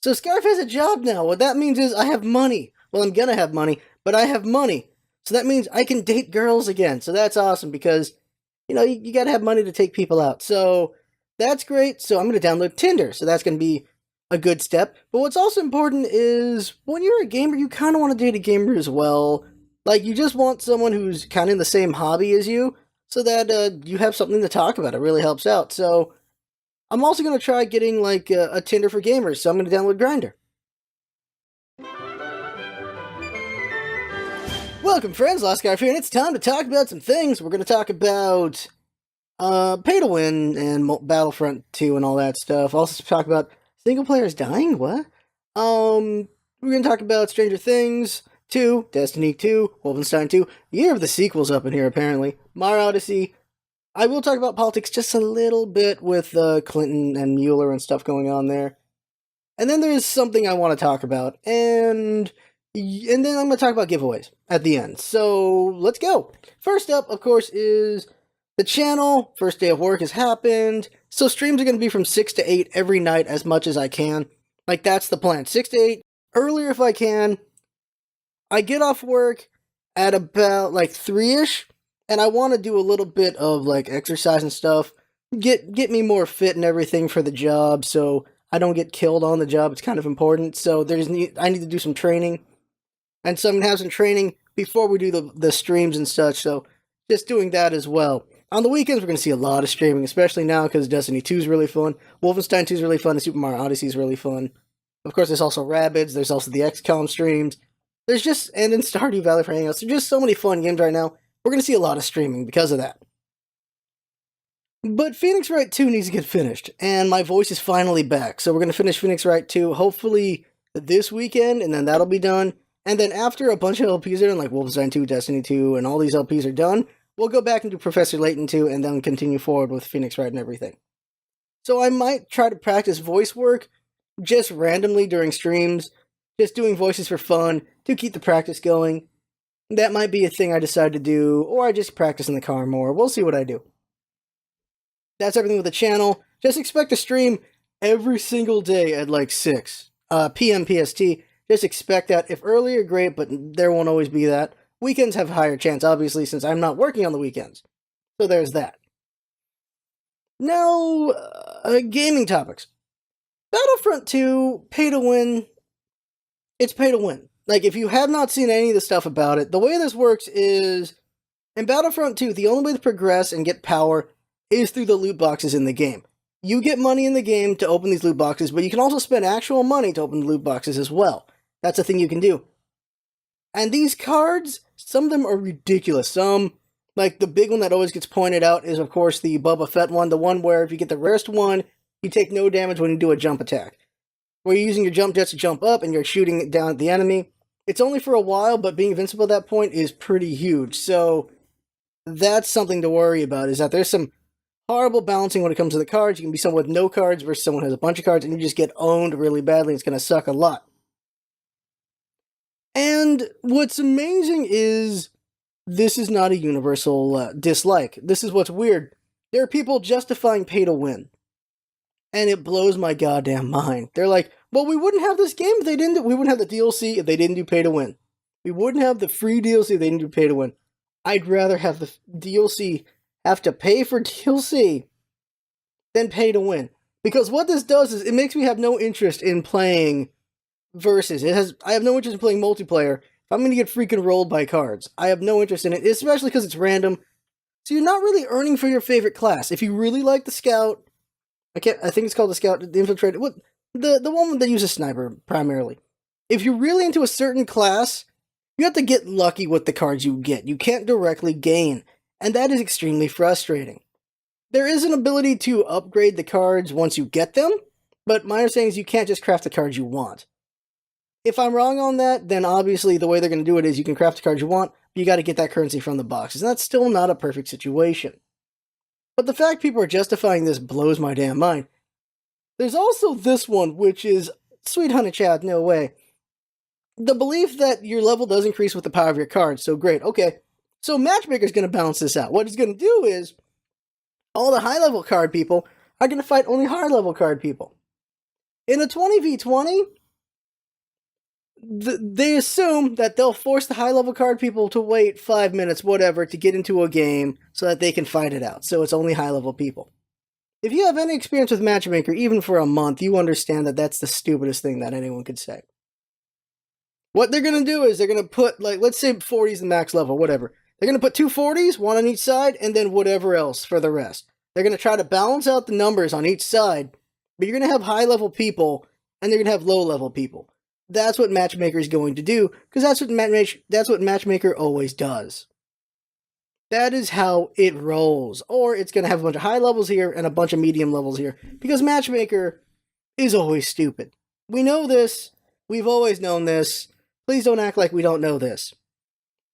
So Scarf has a job now. What that means is I have money. Well, I'm gonna have money, but I have money. So that means I can date girls again. So that's awesome because, you gotta have money to take people out. So that's great. So I'm gonna download Tinder. So that's gonna be a good step. But what's also important is when you're a gamer, you kind of want to date a gamer as well. Like, you just want someone who's kind of in the same hobby as you so that you have something to talk about. It really helps out. So I'm also going to try getting like a Tinder for gamers, so I'm going to download Grindr. Welcome, friends. Lost Scarf here, and it's time to talk about some things. We're going to talk about pay to win and Battlefront 2 and all that stuff. Also talk about single players dying. What? We're going to talk about Stranger Things 2, Destiny 2, Wolfenstein 2. The year of the sequels up in here, apparently. Mario Odyssey. I will talk about politics just a little bit with Clinton and Mueller and stuff going on there. And then there's something I want to talk about. And then I'm going to talk about giveaways at the end. So let's go. First up, of course, is the channel. First day of work has happened. So streams are going to be from 6 to 8 every night as much as I can. Like, that's the plan. 6 to 8, earlier if I can. I get off work at about like 3-ish. And I want to do a little bit of like exercise and stuff. Get me more fit and everything for the job so I don't get killed on the job. It's kind of important. So I need to do some training. And so I'm going to have some training before we do the streams and such. So just doing that as well. On the weekends, we're going to see a lot of streaming, especially now because Destiny 2 is really fun. Wolfenstein 2 is really fun. And Super Mario Odyssey is really fun. Of course, there's also Rabbids. There's also the XCOM streams. And then Stardew Valley for Hangouts. There's just so many fun games right now. We're going to see a lot of streaming because of that. But Phoenix Wright 2 needs to get finished, and my voice is finally back. So we're going to finish Phoenix Wright 2 hopefully this weekend, and then that'll be done. And then after a bunch of LPs are done, like Wolfenstein 2, Destiny 2, and all these LPs are done, we'll go back and do Professor Layton 2, and then continue forward with Phoenix Wright and everything. So I might try to practice voice work just randomly during streams, just doing voices for fun to keep the practice going. That might be a thing I decide to do, or I just practice in the car more. We'll see what I do. That's everything with the channel. Just expect to stream every single day at like 6 p.m. PST. Just expect that. If earlier, great, but there won't always be that. Weekends have a higher chance, obviously, since I'm not working on the weekends. So there's that. Now, gaming topics. Battlefront 2, pay to win. It's pay to win. Like, if you have not seen any of the stuff about it, the way this works is, in Battlefront 2, the only way to progress and get power is through the loot boxes in the game. You get money in the game to open these loot boxes, but you can also spend actual money to open the loot boxes as well. That's a thing you can do. And these cards, some of them are ridiculous. Some, like the big one that always gets pointed out is, of course, the Boba Fett one, the one where if you get the rarest one, you take no damage when you do a jump attack. Where you're using your jump jets to jump up and you're shooting it down at the enemy. It's only for a while, but being invincible at that point is pretty huge. So that's something to worry about, is that there's some horrible balancing when it comes to the cards. You can be someone with no cards versus someone who has a bunch of cards, and you just get owned really badly. It's going to suck a lot. And what's amazing is this is not a universal dislike. This is what's weird. There are people justifying pay to win. And it blows my goddamn mind. They're like, well, we wouldn't have this game if they didn't we wouldn't have the DLC if they didn't do pay to win. We wouldn't have the free DLC if they didn't do pay to win. I'd rather have the DLC have to pay for DLC than pay to win. Because what this does is it makes me have no interest in playing versus. I have no interest in playing multiplayer if I'm going to get freaking rolled by cards. I have no interest in it, especially because it's random. So you're not really earning for your favorite class. If you really like the Scout, I think it's called the Scout, the Infiltrator, the one that uses Sniper primarily. If you're really into a certain class, you have to get lucky with the cards you get. You can't directly gain, and that is extremely frustrating. There is an ability to upgrade the cards once you get them, but my understanding is you can't just craft the cards you want. If I'm wrong on that, then obviously the way they're going to do it is you can craft the cards you want, but you got to get that currency from the boxes, and that's still not a perfect situation. But the fact people are justifying this blows my damn mind. There's also this one, which is, sweet honey child, no way. The belief that your level does increase with the power of your cards, so great, okay. So Matchmaker's going to balance this out. What he's going to do is, all the high-level card people are going to fight only high-level card people. In a 20v20, they assume that they'll force the high-level card people to wait 5 minutes, whatever, to get into a game so that they can fight it out. So it's only high-level people. If you have any experience with Matchmaker, even for a month, you understand that that's the stupidest thing that anyone could say. What they're going to do is they're going to put, like, let's say 40 is the max level, whatever. They're going to put 2 40s, one on each side, and then whatever else for the rest. They're going to try to balance out the numbers on each side, but you're going to have high-level people, and they're going to have low-level people. That's what Matchmaker is going to do, because that's what Matchmaker always does. That is how it rolls. Or it's going to have a bunch of high levels here and a bunch of medium levels here, because Matchmaker is always stupid. We know this. We've always known this. Please don't act like we don't know this.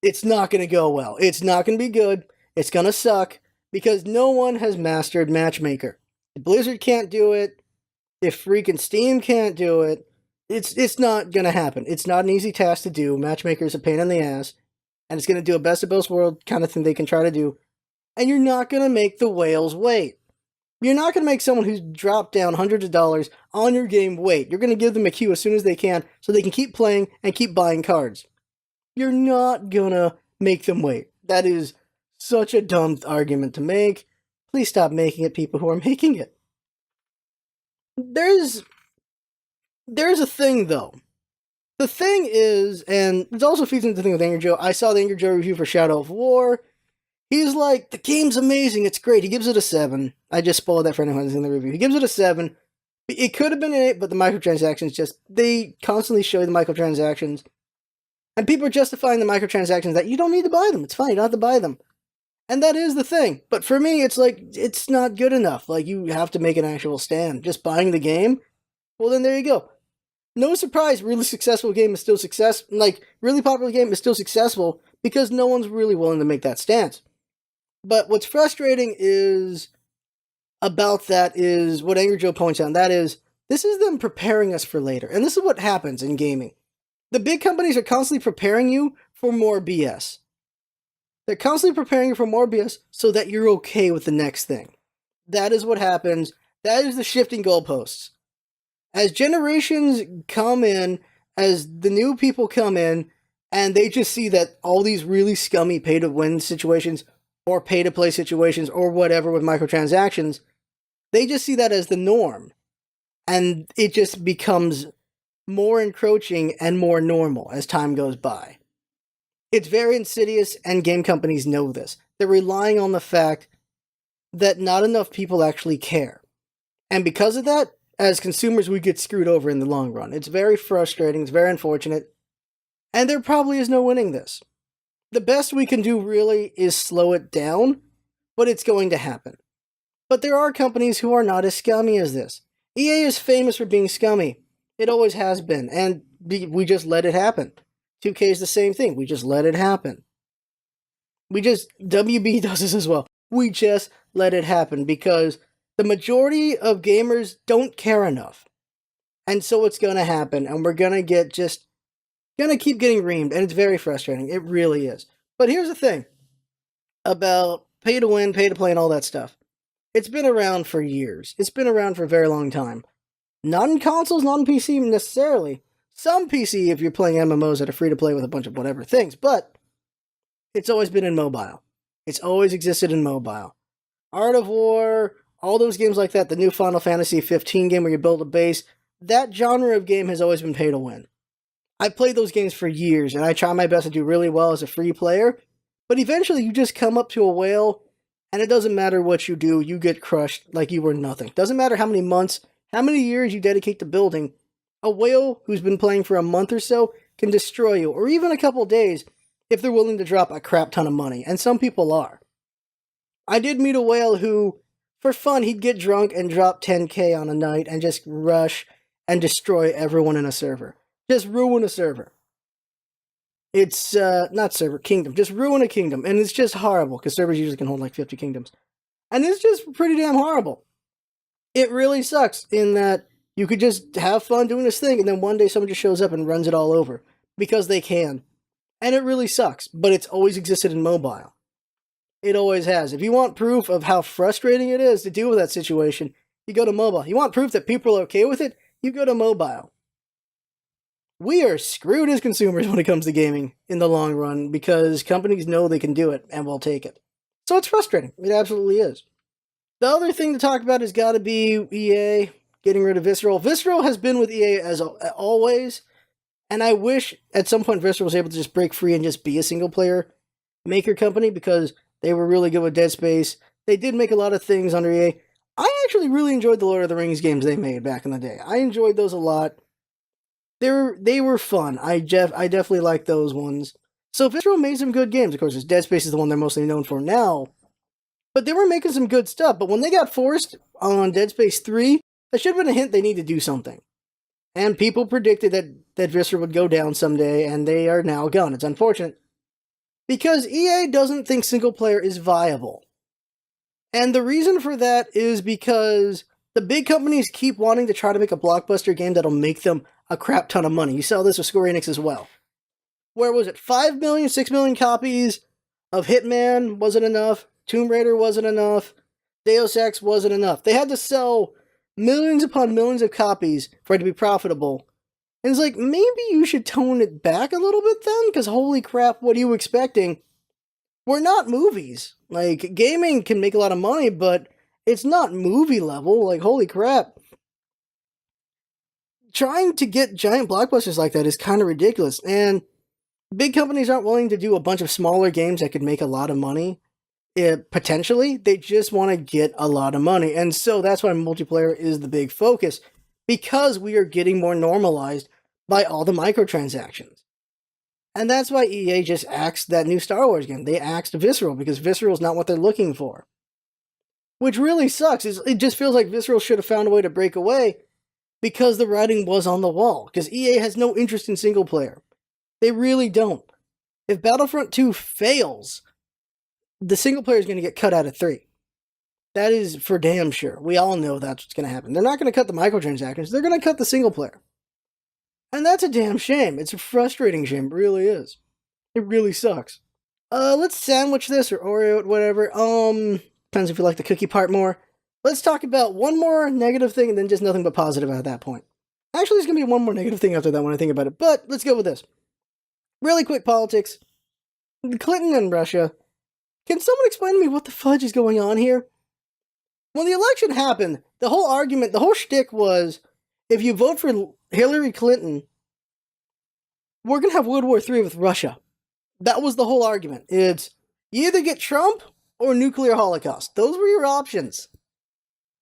It's not going to go well. It's not going to be good. It's going to suck, because no one has mastered Matchmaker. If Blizzard can't do it, if freaking Steam can't do it, it's not going to happen. It's not an easy task to do. Matchmaker is a pain in the ass, and it's going to do a best of both worlds kind of thing they can try to do, and you're not going to make the whales wait. You're not going to make someone who's dropped down hundreds of dollars on your game wait. You're going to give them a queue as soon as they can so they can keep playing and keep buying cards. You're not going to make them wait. That is such a dumb argument to make. Please stop making it, people who are making it. There's a thing, though. The thing is, and it also feeds into the thing with Angry Joe. I saw the Angry Joe review for Shadow of War. He's like, the game's amazing, it's great. He gives it a 7. I just spoiled that for anyone who's in the review. He gives it a 7. It could have been an 8, but the microtransactions they constantly show you the microtransactions. And people are justifying the microtransactions that you don't need to buy them. It's fine, you don't have to buy them. And that is the thing. But for me, it's like, it's not good enough. Like, you have to make an actual stand. Just buying the game? Well, then there you go. No surprise, really successful game is still really popular game is still successful because no one's really willing to make that stance. But what's frustrating about that is what Angry Joe points out, and that is, this is them preparing us for later. And this is what happens in gaming. The big companies are constantly preparing you for more BS. They're constantly preparing you for more BS so that you're okay with the next thing. That is what happens. That is the shifting goalposts. As generations come in, as the new people come in, and they just see that all these really scummy pay-to-win situations, or pay-to-play situations, or whatever with microtransactions, they just see that as the norm. And it just becomes more encroaching and more normal as time goes by. It's very insidious, and game companies know this. They're relying on the fact that not enough people actually care. And because of that, as consumers, we get screwed over in the long run. It's very frustrating, it's very unfortunate, and there probably is no winning this. The best we can do really is slow it down, but it's going to happen. But there are companies who are not as scummy as this. EA is famous for being scummy. It always has been, and we just let it happen. 2K is the same thing, we just let it happen. WB does this as well. We just let it happen because the majority of gamers don't care enough. And so it's going to happen, and we're going to keep getting reamed, and it's very frustrating. It really is. But here's the thing about pay to win, pay to play, and all that stuff. It's been around for years. It's been around for a very long time. Not in consoles, not in PC necessarily. Some PC if you're playing MMOs that are free to play with a bunch of whatever things, but it's always been in mobile. It's always existed in mobile. Art of War, all those games like that, the new Final Fantasy 15 game where you build a base, that genre of game has always been pay to win. I've played those games for years, and I try my best to do really well as a free player, but eventually you just come up to a whale, and it doesn't matter what you do, you get crushed like you were nothing. Doesn't matter how many months, how many years you dedicate to building, a whale who's been playing for a month or so can destroy you, or even a couple days, if they're willing to drop a crap ton of money, and some people are. I did meet a whale who, for fun, he'd get drunk and drop 10k on a night and just rush and destroy everyone in a server. Just ruin a server. It's, not server, kingdom. Just ruin a kingdom. And it's just horrible, because servers usually can hold like 50 kingdoms. And it's just pretty damn horrible. It really sucks in that you could just have fun doing this thing, and then one day someone just shows up and runs it all over. Because they can. And it really sucks, but it's always existed in mobile. It always has. If you want proof of how frustrating it is to deal with that situation, you go to mobile. You want proof that people are okay with it? you go to mobile. We are screwed as consumers when it comes to gaming in the long run because companies know they can do it and will take it. So it's frustrating. It absolutely is. The other thing to talk about has got to be EA getting rid of Visceral. Visceral has been with EA as always, and I wish at some point Visceral was able to just break free and just be a single player maker company because they were really good with Dead Space. They did make a lot of things under EA. I actually really enjoyed the Lord of the Rings games they made back in the day. I enjoyed those a lot. They were fun. I definitely liked those ones. So Visceral made some good games. Of course, Dead Space is the one they're mostly known for now. But they were making some good stuff. But when they got forced on Dead Space 3, that should have been a hint they need to do something. And people predicted that Visceral would go down someday, and they are now gone. It's unfortunate. Because EA doesn't think single player is viable. And the reason for that is because the big companies keep wanting to try to make a blockbuster game that'll make them a crap ton of money. You saw this with Square Enix as well. Where was it? 5 million, 6 million copies of Hitman wasn't enough. Tomb Raider wasn't enough. Deus Ex wasn't enough. They had to sell millions upon millions of copies for it to be profitable. And it's like, maybe you should tone it back a little bit then? Because holy crap, what are you expecting? We're not movies. Like, gaming can make a lot of money, but it's not movie level. Like, holy crap. Trying to get giant blockbusters like that is kind of ridiculous. And big companies aren't willing to do a bunch of smaller games that could make a lot of money. Potentially, they just want to get a lot of money. And so that's why multiplayer is the big focus. Because we are getting more normalized by all the microtransactions. And that's why EA just axed that new Star Wars game. They axed Visceral because Visceral is not what they're looking for. Which really sucks. It just feels like Visceral should have found a way to break away because the writing was on the wall. Because EA has no interest in single player. They really don't. If Battlefront 2 fails, the single player is going to get cut out of 3. That is for damn sure. We all know that's what's going to happen. They're not going to cut the microtransactions. They're going to cut the single player. And that's a damn shame. It's a frustrating shame. It really is. It really sucks. Let's sandwich this or Oreo it, whatever. Depends if you like the cookie part more. Let's talk about one more negative thing and then just nothing but positive at that point. Actually, there's going to be one more negative thing after that when I think about it. But let's go with this. Really quick politics. Clinton and Russia. Can someone explain to me what the fudge is going on here? When the election happened, the whole argument, the whole shtick was, if you vote for Hillary Clinton, we're going to have World War III with Russia. That was the whole argument. It's, you either get Trump or nuclear holocaust. Those were your options.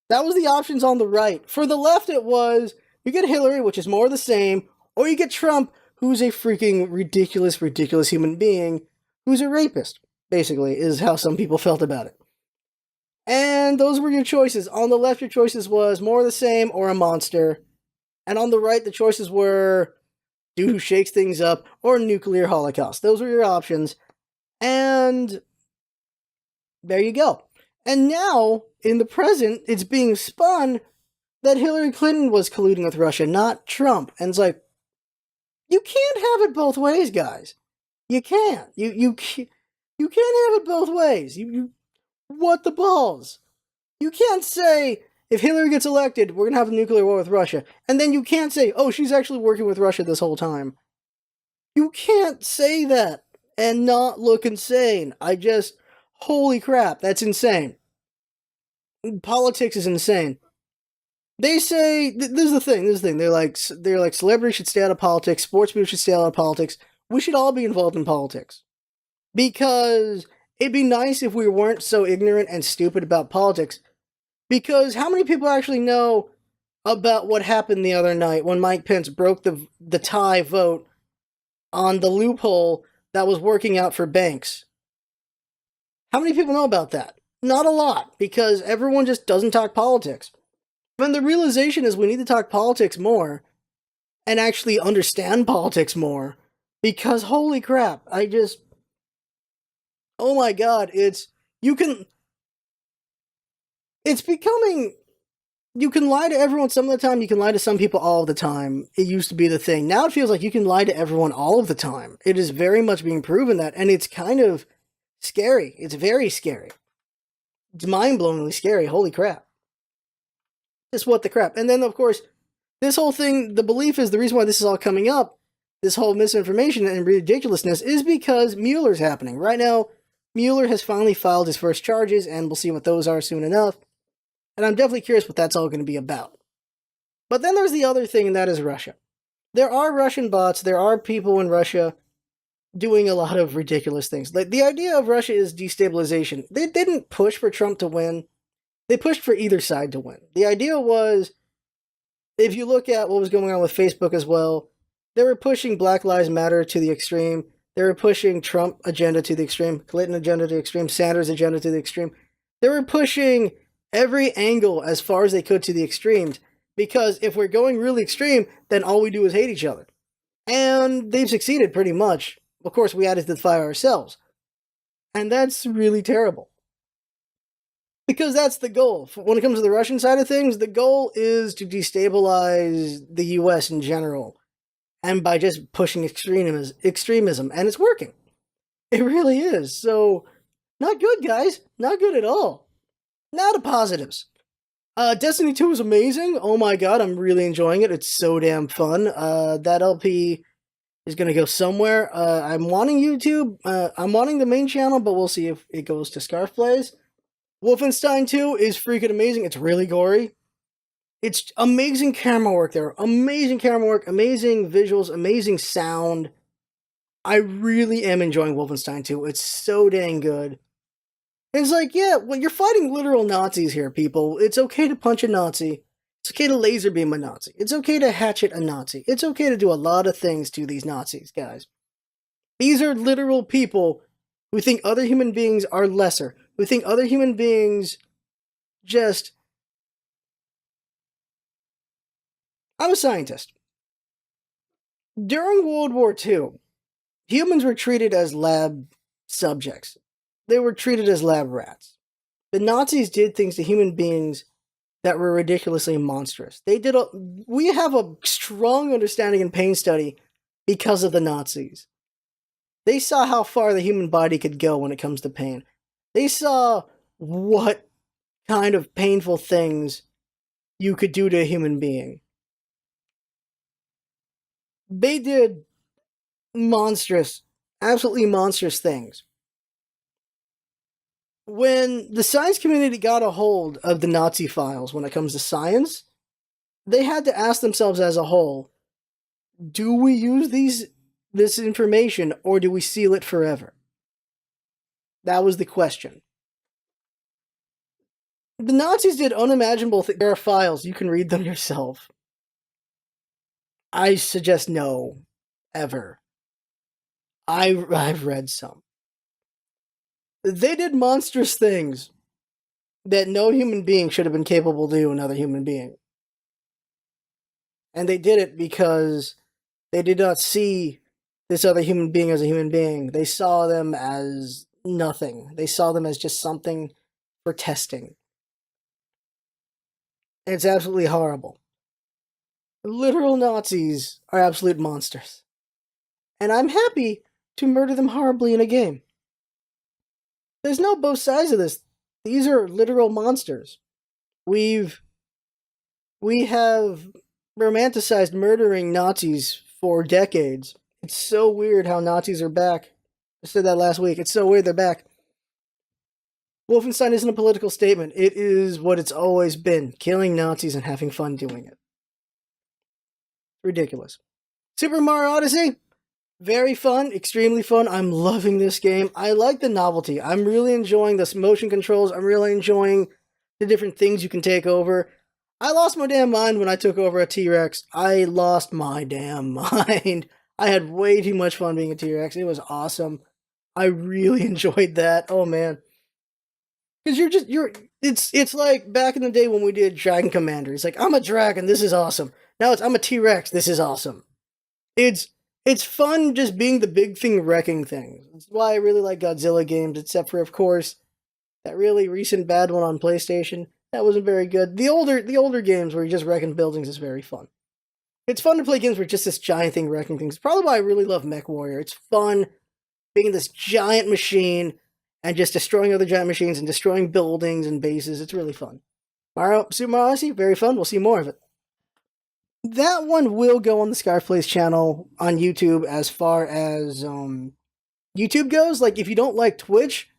That was the options on the right. For the left, it was, you get Hillary, which is more of the same, or you get Trump, who's a freaking ridiculous human being, who's a rapist, basically, is how some people felt about it. And those were your choices. On the left, your choices was more of the same or a monster. And on the right, the choices were dude who shakes things up or nuclear holocaust. Those were your options. And there you go. And now, in the present, it's being spun that Hillary Clinton was colluding with Russia, not Trump. And it's like, you can't have it both ways, guys. You can't. You can't have it both ways. What the balls? You can't say, if Hillary gets elected, we're going to have a nuclear war with Russia. And then you can't say, oh, she's actually working with Russia this whole time. You can't say that and not look insane. Holy crap, that's insane. Politics is insane. They say, this is the thing, they're like, celebrities should stay out of politics, sports people should stay out of politics. We should all be involved in politics. Because it'd be nice if we weren't so ignorant and stupid about politics. Because how many people actually know about what happened the other night when Mike Pence broke the tie vote on the loophole that was working out for banks? How many people know about that? Not a lot, because everyone just doesn't talk politics. And the realization is we need to talk politics more and actually understand politics more. Because holy crap, oh my god, you can lie to everyone some of the time, you can lie to some people all of the time. It used to be the thing. Now it feels like you can lie to everyone all of the time. It is very much being proven that, and it's kind of scary. It's very scary. It's mind-blowingly scary, holy crap. Just what the crap. And then, of course, This whole thing, the belief is the reason why this is all coming up, this whole misinformation and ridiculousness, is because Mueller's happening. Right now, Mueller has finally filed his first charges, and we'll see what those are soon enough. And I'm definitely curious what that's all going to be about. But then there's the other thing, and that is Russia. There are Russian bots, there are people in Russia doing a lot of ridiculous things. Like, the idea of Russia is destabilization. They didn't push for Trump to win. They pushed for either side to win. The idea was, if you look at what was going on with Facebook as well, they were pushing Black Lives Matter to the extreme. They were pushing Trump agenda to the extreme, Clinton agenda to the extreme, Sanders agenda to the extreme. They were pushing every angle as far as they could to the extremes, because if we're going really extreme, then all we do is hate each other. And they've succeeded pretty much. Of course, we added to the fire ourselves. And that's really terrible. Because that's the goal. When it comes to the Russian side of things, the goal is to destabilize the US in general. And by just pushing extremism. And it's working. It really is. So, not good, guys. Not good at all. Now to positives. Destiny 2 is amazing. Oh my god, I'm really enjoying it. It's so damn fun. That LP is going to go somewhere. I'm wanting YouTube. I'm wanting the main channel, but we'll see if it goes to ScarfVLOG'D. Wolfenstein 2 is freaking amazing. It's really gory. It's amazing camera work there. Amazing camera work, amazing visuals, amazing sound. I really am enjoying Wolfenstein 2. It's so dang good. And it's like, yeah, well, you're fighting literal Nazis here, people. It's okay to punch a Nazi. It's okay to laser beam a Nazi. It's okay to hatchet a Nazi. It's okay to do a lot of things to these Nazis, guys. These are literal people who think other human beings are lesser, who think other human beings just... I'm a scientist. During World War II, humans were treated as lab subjects. They were treated as lab rats. The Nazis did things to human beings that were ridiculously monstrous. We have a strong understanding in pain study because of the Nazis. They saw how far the human body could go when it comes to pain. They saw what kind of painful things you could do to a human being. They did monstrous, absolutely monstrous things. When the science community got a hold of the Nazi files when it comes to science, they had to ask themselves as a whole, do we use this information or do we seal it forever? That was the question. The Nazis did unimaginable things. There are files, you can read them yourself. I suggest no, ever. I've read some. They did monstrous things that no human being should have been capable to do another human being. And they did it because they did not see this other human being as a human being. They saw them as nothing. They saw them as just something for testing. And it's absolutely horrible. Literal Nazis are absolute monsters. And I'm happy to murder them horribly in a game. There's no both sides of this. These are literal monsters. We have romanticized murdering Nazis for decades. It's so weird how Nazis are back. I said that last week. It's so weird they're back. Wolfenstein isn't a political statement. It is what it's always been. Killing Nazis and having fun doing it. Ridiculous. Super Mario Odyssey? Very fun, extremely fun. I'm loving this game. I like the novelty. I'm really enjoying the motion controls. I'm really enjoying the different things you can take over. I lost my damn mind when I took over a T-Rex. I lost my damn mind. I had way too much fun being a T-Rex. It was awesome. I really enjoyed that. Oh man. Because it's like back in the day when we did Dragon Commander. It's like, I'm a dragon, this is awesome. Now it's, I'm a T-Rex, this is awesome. It's fun just being the big thing wrecking things. That's why I really like Godzilla games, except for, of course, that really recent bad one on PlayStation. That wasn't very good. The older games where you're just wrecking buildings is very fun. It's fun to play games where just this giant thing wrecking things. Probably why I really love MechWarrior. It's fun being this giant machine and just destroying other giant machines and destroying buildings and bases. It's really fun. Super Mario Odyssey, very fun. We'll see more of it. That one will go on the ScarfVLOG'D channel on YouTube as far as YouTube goes. Like, if you don't like Twitch,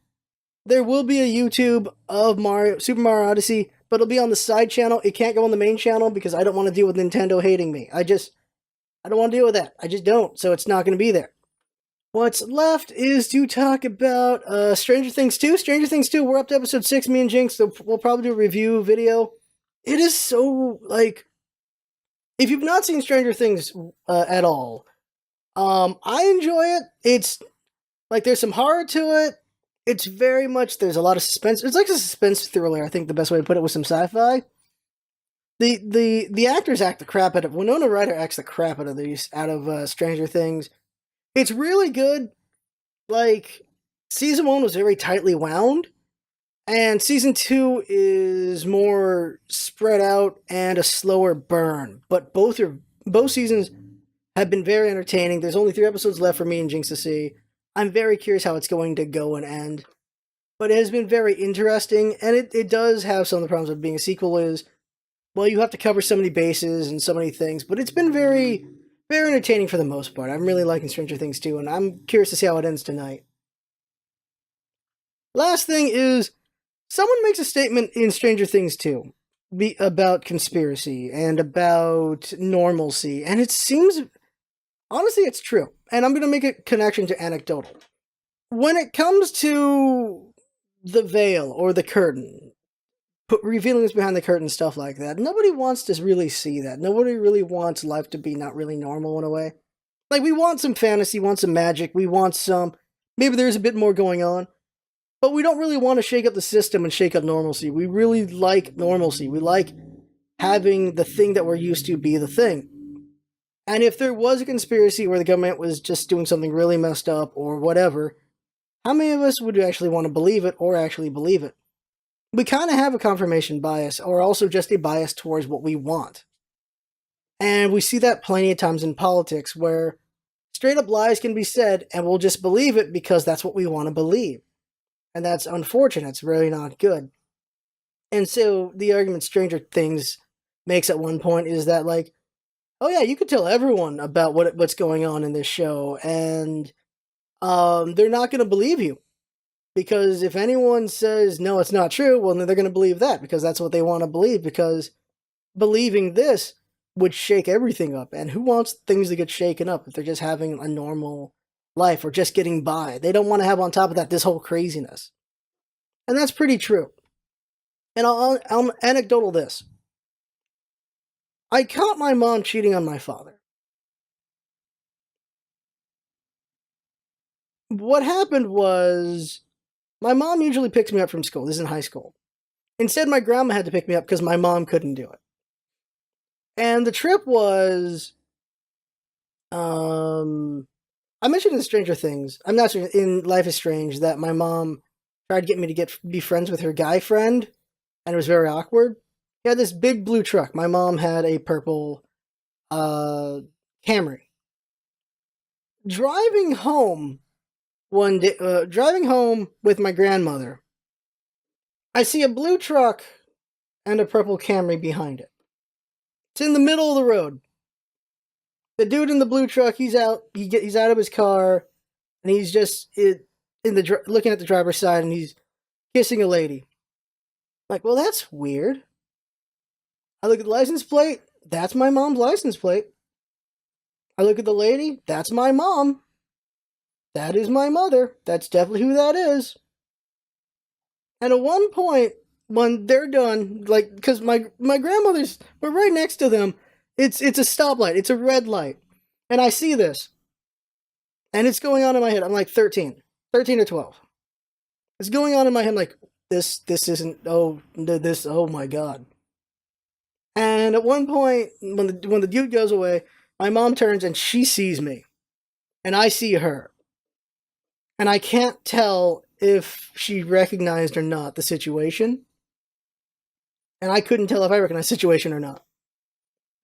there will be a YouTube of Super Mario Odyssey, but it'll be on the side channel. It can't go on the main channel because I don't want to deal with Nintendo hating me. I don't want to deal with that. I just don't, so it's not going to be there. What's left is to talk about Stranger Things 2. Stranger Things 2, we're up to episode 6, me and Jinx, so we'll probably do a review video. It is so, like, if you've not seen Stranger Things at all, I enjoy it. It's, like, there's some horror to it. It's very much, there's a lot of suspense. It's like a suspense thriller, I think the best way to put it, with some sci-fi. The actors act the crap out of, Winona Ryder acts the crap out of Stranger Things. It's really good. Like, season 1 was very tightly wound, and season 2 is more spread out and a slower burn. But both seasons have been very entertaining. There's only 3 episodes left for me and Jinx to see. I'm very curious how it's going to go and end. But it has been very interesting, and it does have some of the problems of being a sequel is, well, you have to cover so many bases and so many things, but it's been very, very entertaining for the most part. I'm really liking Stranger Things 2, and I'm curious to see how it ends tonight. Last thing is, someone makes a statement in Stranger Things 2 about conspiracy and about normalcy, and it seems, honestly, it's true. And I'm going to make a connection to anecdotal. When it comes to the veil or the curtain, revealing what's behind the curtain, stuff like that, nobody wants to really see that. Nobody really wants life to be not really normal in a way. Like, we want some fantasy, want some magic, we want some, maybe there's a bit more going on, but we don't really want to shake up the system and shake up normalcy. We really like normalcy. We like having the thing that we're used to be the thing. And if there was a conspiracy where the government was just doing something really messed up or whatever, how many of us would actually want to believe it or actually believe it? We kind of have a confirmation bias, or also just a bias towards what we want. And we see that plenty of times in politics where straight up lies can be said and we'll just believe it because that's what we want to believe. And that's unfortunate. It's really not good. And so the argument Stranger Things makes at one point is that, like, oh yeah, you could tell everyone about what's going on in this show, and they're not going to believe you. Because if anyone says, no, it's not true, well, then they're going to believe that, because that's what they want to believe, because believing this would shake everything up. And who wants things to get shaken up if they're just having a normal life or just getting by? They don't want to have on top of that this whole craziness. And that's pretty true. And I'll anecdotal this. I caught my mom cheating on my father. What happened was, my mom usually picks me up from school. This is in high school. Instead, my grandma had to pick me up because my mom couldn't do it. And the trip was, I mentioned in Stranger Things, I'm not sure, in Life is Strange, that my mom tried to get me to be friends with her guy friend, and it was very awkward. He had this big blue truck. My mom had a purple Camry. Driving home one day, driving home with my grandmother, I see a blue truck and a purple Camry behind it. It's in the middle of the road. The dude in the blue truck, he's out. He's out of his car, and he's just looking at the driver's side, and he's kissing a lady. Like, well, that's weird. I look at the license plate. That's my mom's license plate. I look at the lady. That's my mom. That is my mother. That's definitely who that is. And at one point, when they're done, like, because my grandmother's, we're right next to them. It's a stoplight. It's a red light. And I see this. And it's going on in my head. I'm like 13 or 12. It's going on in my head like, this isn't, oh my God. And at one point, when the dude goes away, my mom turns and she sees me. And I see her. And I can't tell if she recognized or not the situation. And I couldn't tell if I recognized the situation or not.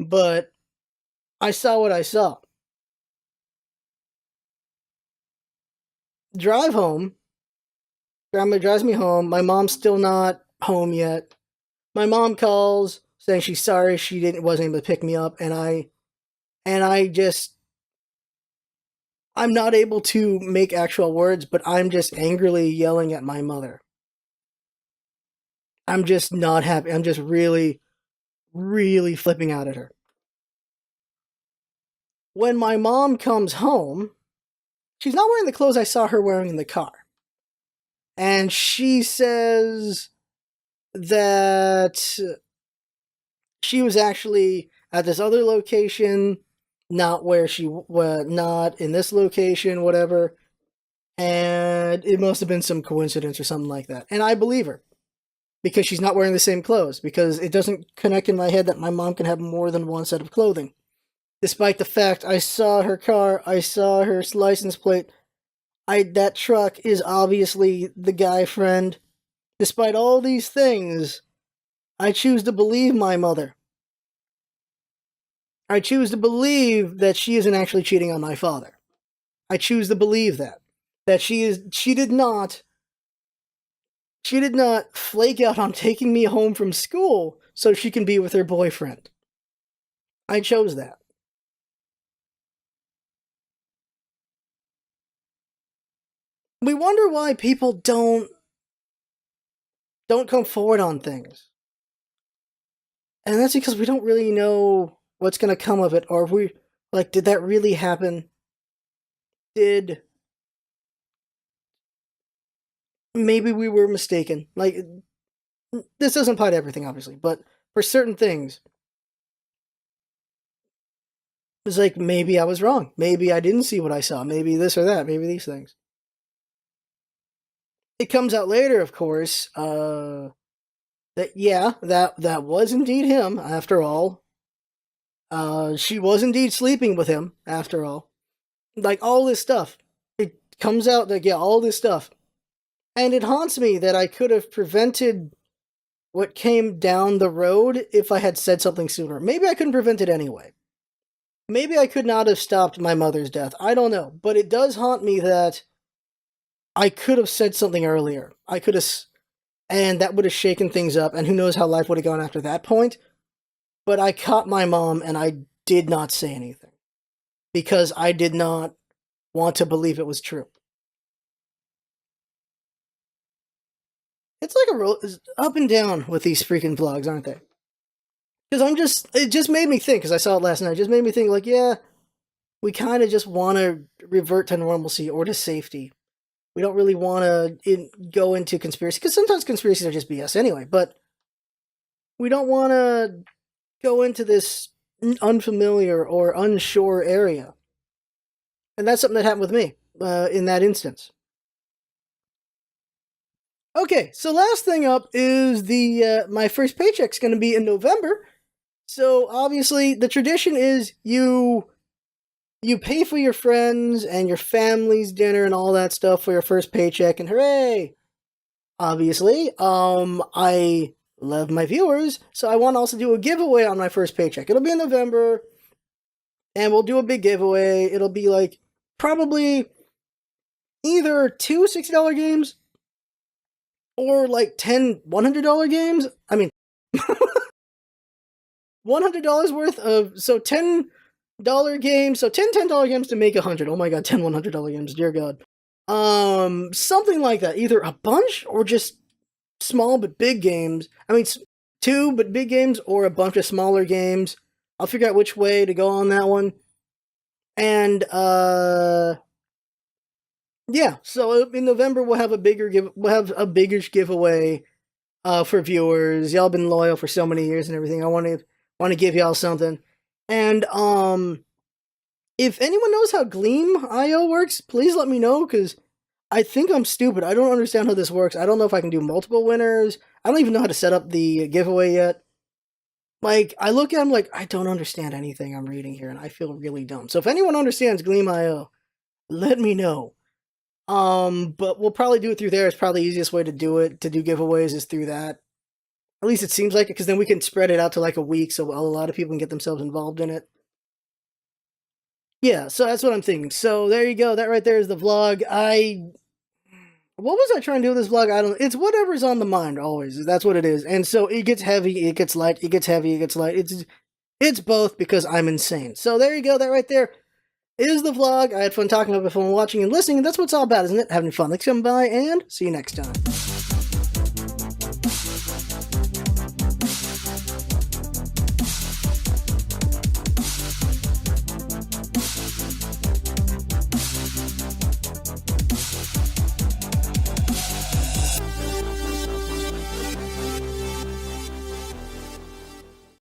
But I saw what I saw. Drive home. Grandma drives me home. My mom's still not home yet. My mom calls, saying she's sorry she wasn't able to pick me up, and I'm not able to make actual words, but I'm just angrily yelling at my mother. I'm just not happy. I'm just really, really flipping out at her. When my mom comes home, she's not wearing the clothes I saw her wearing in the car. And she says that she was actually at this other location, not not in this location, whatever. And it must have been some coincidence or something like that. And I believe her. Because she's not wearing the same clothes. Because it doesn't connect in my head that my mom can have more than one set of clothing. Despite the fact I saw her car, I saw her license plate. That truck is obviously the guy friend. Despite all these things, I choose to believe my mother. I choose to believe that she isn't actually cheating on my father. I choose to believe that. That she did not flake out on taking me home from school so she can be with her boyfriend. I chose that. We wonder why people don't come forward on things. And that's because we don't really know what's going to come of it, or if we, like, did that really happen? Maybe we were mistaken. Like, this doesn't apply to everything, obviously, but for certain things, it's like, maybe I was wrong. Maybe I didn't see what I saw. Maybe this or that. Maybe these things. It comes out later, of course, that was indeed him, after all. She was indeed sleeping with him, after all. Like, all this stuff. It comes out that, all this stuff. And it haunts me that I could have prevented what came down the road if I had said something sooner. Maybe I couldn't prevent it anyway. Maybe I could not have stopped my mother's death. I don't know. But it does haunt me that I could have said something earlier. And that would have shaken things up, and who knows how life would have gone after that point. But I caught my mom, and I did not say anything. Because I did not want to believe it was true. It's like up and down with these freaking vlogs, aren't they? Because it just made me think, because I saw it last night, it just made me think, like, yeah, we kind of just want to revert to normalcy or to safety. We don't really want to go into conspiracy, because sometimes conspiracies are just BS anyway, but we don't want to go into this unfamiliar or unsure area. And that's something that happened with me in that instance. Okay, so last thing up is my first paycheck's going to be in November. So obviously the tradition is you pay for your friends and your family's dinner and all that stuff for your first paycheck, and hooray! Obviously, I love my viewers, so I want to also do a giveaway on my first paycheck. It'll be in November, and we'll do a big giveaway. It'll be like probably either two $60 games or like 10 $100 games. I mean, $100 worth of, so $10 games, so 10 $10 games to make 100. Oh my god, 10 $100 games, dear god. Something like that. Either a bunch or just small but big games. I mean, two but big games or a bunch of smaller games. I'll figure out which way to go on that one. And, yeah, so in November we'll have a biggish giveaway for viewers. Y'all been loyal for so many years and everything. I want to give y'all something. And if anyone knows how Gleam.io works, please let me know, because I think I'm stupid. I don't understand how this works. I don't know if I can do multiple winners. I don't even know how to set up the giveaway yet. Like, I look at them like, I don't understand anything I'm reading here, and I feel really dumb. So if anyone understands Gleam.io, let me know. But we'll probably do it through there. It's probably the easiest way to do it, to do giveaways, is through that. At least it seems like it, because then we can spread it out to like a week, so a lot of people can get themselves involved in it. Yeah, so that's what I'm thinking. So there you go. That right there is the vlog. what was I trying to do with this vlog? I don't. It's whatever's on the mind always. That's what it is. And so it gets heavy, it gets light, it gets heavy, it gets light. It's both because I'm insane. So there you go. That right there is the vlog. I had fun talking about it, fun watching and listening, and that's what it's all about, isn't it? Having fun. Thanks for coming by, and see you next time.